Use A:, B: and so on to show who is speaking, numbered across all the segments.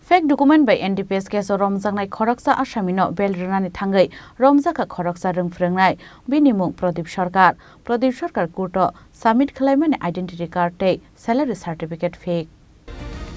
A: Fake document by NDPS case romjaknai khoroksa asamino bel rwnani thangai romjaka khoroksa rungphrengnai bini mung Pradip Sarkar court submit khlaimani identity card tei salary certificate fake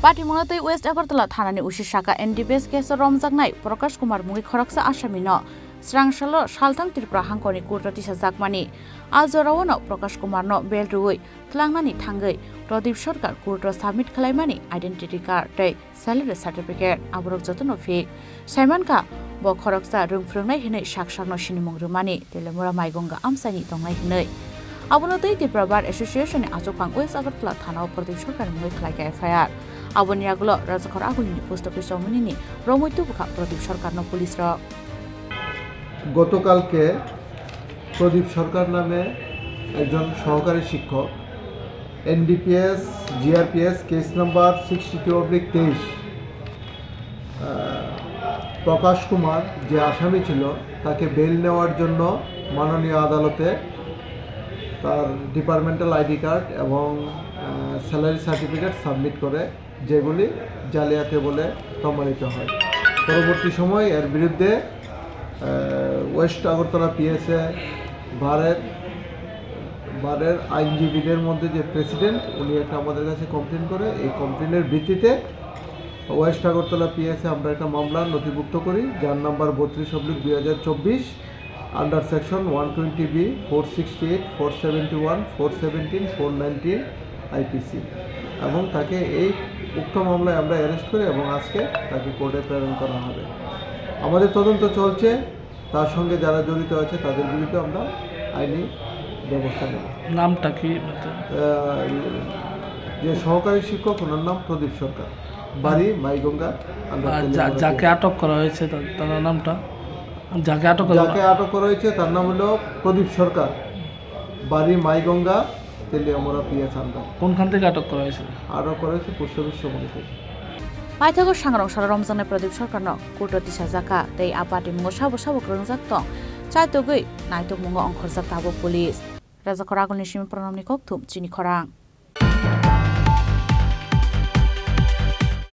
A: Patimonatei West Agartala thanani usi shaka NDPS case romjaknai Prakash Kumar mungi khoroksa asamino Srangsalo Shaltang Tripura hangkoni court tisa jakmani Ajorawono Prakash Kumar no bel ruoi tlangnani thangai Pradip Sarkar court submit khlaimani identity card tei salary certificate aborok jotono fake Saimanka bo khoroksa rungphrengnai hinai saksakno sinimung rumani telemura maigonga amsani tongnai hinai Abonotei Tripura Bar Association achokpang West Agartala thana Pradip Sarkar mungi khlaika FIR Aboni agulo Rajakhor Agulini post office omnini romoitu bukha Pradip Sarkar no police ro
B: গতকালকে প্রদীপ সরকার নামে একজন সহকারী শিক্ষক NDPS GRPS case number 62/23 প্রকাশ কুমার যে আসামি ছিল তাকে bell নেওয়ার জন্য মাননীয় আদালতে তার ডিপার্টমেন্টাল আইডি কার্ড এবং স্যালারি সার্টিফিকেট সাবমিট করে যেগুলি জালিয়াতি বলে প্রমাণিত হয় পরবর্তী সময় এর বিরুদ্ধে ওয়েস্ট আগরতলা পিএসএ বারের আইনজীবীদের মধ্যে যে প্রেসিডেন্ট উনি একটা আমাদের কাছে কমপ্লেন করে এই কমপ্লেনের ভিত্তিতে ওয়েস্ট আগরতলা পিএসএ আমরা একটা মামলা নথিভুক্ত করি যার number 32/2024 under section 120B 468 471 417 419 IPC এবং তাকে এই উক্ত মামলায় আমরা অ্যারেস্ট করি এবং আজকে তাকে কোর্টে প্রেরণ করা হবে আমাদের তদন্ত চলছে তার সঙ্গে যারা জড়িত আছে তাদের বিরুদ্ধে আমরা আইনি ব্যবস্থা নেব
C: নামটা কি
B: যে সহকারী শিক্ষক ওনার নাম প্রদীপ সরকার বাড়ি মাইগঙ্গা
C: যাকে আটক করা হয়েছে তার নামটা যাকে আটক
B: করা হয়েছে তার নাম হলো প্রদীপ সরকার বাড়ি মাইগঙ্গা তেলিয়ামুড়া পিএস আন্ডার
C: কোনখান থেকে আটক করা হয়েছে
B: পোস্ট অফিস সমিতি থেকে
A: Maithago sangrong sara romjangnai Pradip Sarkar no court tisa jaka tei apati mungo sabo krongjak tong chaitogui naitok mungo ongkhorjak tabo police Rajakhor Agulni simi pranamni kokthum chini khorang